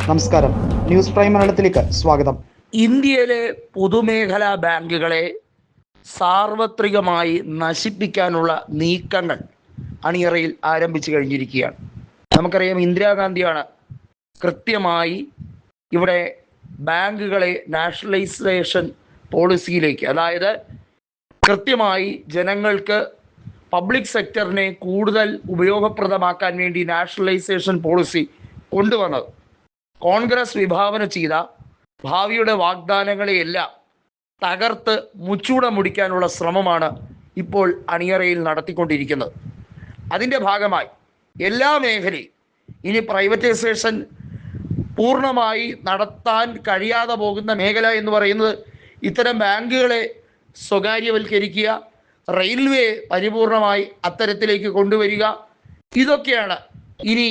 നമസ്കാരം, news prime മലയാളത്തിലേക്ക് സ്വാഗതം. ഇന്ത്യയിലെ പൊതുമേഖലാ ബാങ്കുകളെ സാർവത്രികമായി നശിപ്പിക്കാനുള്ള നീക്കങ്ങൾ അണിയറയിൽ ആരംഭിച്ചു കഴിഞ്ഞിരിക്കുകയാണ്. നമുക്കറിയാം, ഇന്ദിരാഗാന്ധിയാണ് കൃത്യമായി ഇവിടെ ബാങ്കുകളെ നാഷണലൈസേഷൻ പോളിസിയിലേക്ക്, അതായത് കൃത്യമായി ജനങ്ങൾക്ക് പബ്ലിക് സെക്ടറിനെ കൂടുതൽ ഉപയോഗപ്രദമാക്കാൻ വേണ്ടി നാഷണലൈസേഷൻ പോളിസി കൊണ്ടുവന്നത്. കോൺഗ്രസ് വിഭാവന ചെയ്ത ഭാവിയുടെ വാഗ്ദാനങ്ങളെയെല്ലാം തകർത്ത് മുച്ചൂട മുടിക്കാനുള്ള ശ്രമമാണ് ഇപ്പോൾ അണിയറയിൽ നടത്തിക്കൊണ്ടിരിക്കുന്നത്. അതിൻ്റെ ഭാഗമായി എല്ലാ മേഖലയും ഇനി പ്രൈവറ്റൈസേഷൻ പൂർണ്ണമായി നടത്താൻ കഴിയാതെ പോകുന്ന മേഖല എന്ന് പറയുന്നത് ഇത്തരം ബാങ്കുകളെ സ്വകാര്യവൽക്കരിക്കുക, റെയിൽവേ പരിപൂർണമായി അത്തരത്തിലേക്ക് കൊണ്ടുവരിക. ഇതൊക്കെയാണ് ഇനി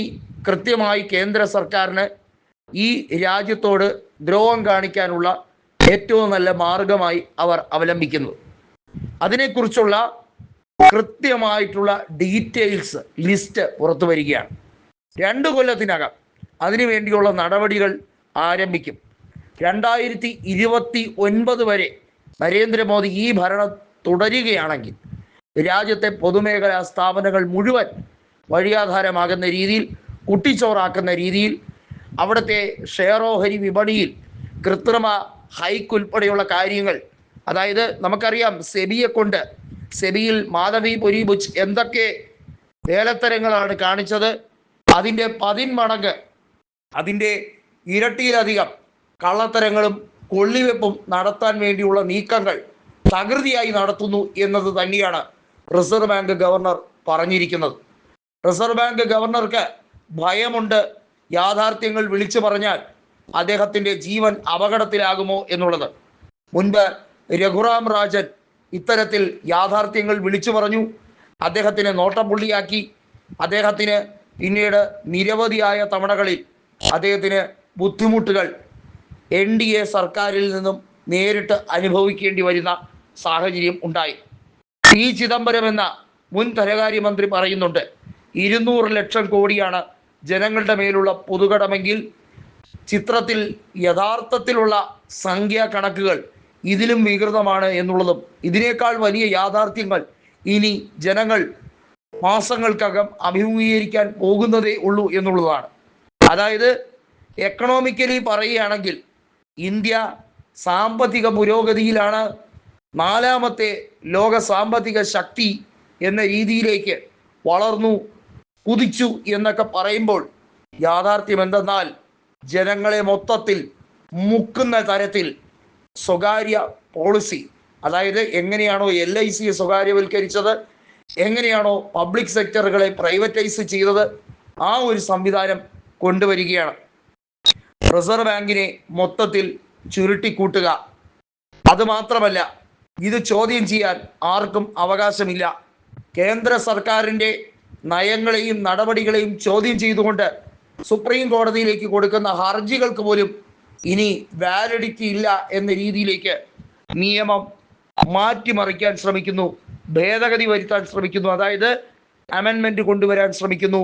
കൃത്യമായി കേന്ദ്ര സർക്കാരിന് ഈ രാജ്യത്തോട് ദ്രോഹം കാണിക്കാനുള്ള ഏറ്റവും നല്ല മാർഗമായി അവർ അവലംബിക്കുന്നത്. അതിനെക്കുറിച്ചുള്ള കൃത്യമായിട്ടുള്ള ഡീറ്റെയിൽസ് ലിസ്റ്റ് പുറത്തു വരികയാണ്. 2 കൊല്ലത്തിനകം അതിനുവേണ്ടിയുള്ള നടപടികൾ ആരംഭിക്കും. 2029 വരെ നരേന്ദ്രമോദി ഈ ഭരണം തുടരുകയാണെങ്കിൽ രാജ്യത്തെ പൊതുമേഖലാ സ്ഥാപനങ്ങൾ മുഴുവൻ വഴിയാധാരമാകുന്ന രീതിയിൽ, കുട്ടിച്ചോറാക്കുന്ന രീതിയിൽ, അവിടുത്തെ ഷെയർ ഓഹരി വിപണിയിൽ കൃത്രിമ ഹൈക്ക് ഉൾപ്പെടെയുള്ള കാര്യങ്ങൾ, അതായത് നമുക്കറിയാം സെബിയിൽ മാധവി പൊരിബുച്ച് എന്തൊക്കെ വേലത്തരങ്ങളാണ് കാണിച്ചത്. അതിൻ്റെ 10 മടങ്ങ്, അതിൻ്റെ ഇരട്ടിയിലധികം കള്ളത്തരങ്ങളും കൊള്ളിവെപ്പും നടത്താൻ വേണ്ടിയുള്ള നീക്കങ്ങൾ തകൃതിയായി നടത്തുന്നു എന്നത് തന്നെയാണ് റിസർവ് ബാങ്ക് ഗവർണർ പറഞ്ഞിരിക്കുന്നത്. റിസർവ് ബാങ്ക് ഗവർണർക്ക് ഭയമുണ്ട്, യാഥാർത്ഥ്യങ്ങൾ വിളിച്ചു പറഞ്ഞാൽ അദ്ദേഹത്തിൻ്റെ ജീവൻ അപകടത്തിലാകുമോ എന്നുള്ളത്. മുൻപ് രഘുറാം രാജൻ ഇത്തരത്തിൽ യാഥാർത്ഥ്യങ്ങൾ വിളിച്ചു പറഞ്ഞു, അദ്ദേഹത്തിനെ നോട്ടപ്പുള്ളിയാക്കി. അദ്ദേഹത്തിന് പിന്നീട് നിരവധിയായ തവണകളിൽ അദ്ദേഹത്തിന് ബുദ്ധിമുട്ടുകൾ NDA സർക്കാരിൽ നിന്നും നേരിട്ട് അനുഭവിക്കേണ്ടി വരുന്ന സാഹചര്യം ഉണ്ടായി. P. ചിദംബരം എന്ന മുൻ ധനകാര്യമന്ത്രി പറയുന്നുണ്ട്, 200 ലക്ഷം കോടിയാണ് ജനങ്ങളുടെ മേലുള്ള പൊതുകടമെങ്കിൽ ചിത്രത്തിൽ യഥാർത്ഥത്തിലുള്ള സംഖ്യാ കണക്കുകൾ ഇതിലും വികൃതമാണ് എന്നുള്ളതും, ഇതിനേക്കാൾ വലിയ യാഥാർത്ഥ്യങ്ങൾ ഇനി ജനങ്ങൾ മാസങ്ങൾക്കകം അഭിമുഖീകരിക്കാൻ പോകുന്നതേ ഉള്ളൂ എന്നുള്ളതാണ്. അതായത് എക്കണോമിക്കലി പറയുകയാണെങ്കിൽ ഇന്ത്യ സാമ്പത്തിക പുരോഗതിയിലാണ്, 4ാമത്തെ ലോക സാമ്പത്തിക ശക്തി എന്ന രീതിയിലേക്ക് വളർന്നു കുതിച്ചു എന്നൊക്കെ പറയുമ്പോൾ യാഥാർത്ഥ്യം എന്തെന്നാൽ ജനങ്ങളെ മൊത്തത്തിൽ മുക്കുന്ന തരത്തിൽ സ്വകാര്യ പോളിസി, അതായത് എങ്ങനെയാണോ LIC സ്വകാര്യവൽക്കരിച്ചത്, എങ്ങനെയാണോ പബ്ലിക് സെക്ടറുകളെ പ്രൈവറ്റൈസ് ചെയ്തത്, ആ ഒരു സംവിധാനം കൊണ്ടുവരികയാണ്. റിസർവ് ബാങ്കിനെ മൊത്തത്തിൽ ചുരുട്ടിക്കൂട്ടുക. അതുമാത്രമല്ല, ഇത് ചോദ്യം ചെയ്യാൻ ആർക്കും അവകാശമില്ല. കേന്ദ്ര സർക്കാരിൻ്റെ നയങ്ങളെയും നടപടികളെയും ചോദ്യം ചെയ്തുകൊണ്ട് സുപ്രീം കോടതിയിലേക്ക് കൊടുക്കുന്ന ഹർജികൾക്ക് പോലും ഇനി വാലിഡിറ്റി ഇല്ല എന്ന രീതിയിലേക്ക് നിയമം മാറ്റിമറിക്കാൻ ശ്രമിക്കുന്നു, ഭേദഗതി വരുത്താൻ ശ്രമിക്കുന്നു, അതായത് അമെൻമെൻറ്റ് കൊണ്ടുവരാൻ ശ്രമിക്കുന്നു.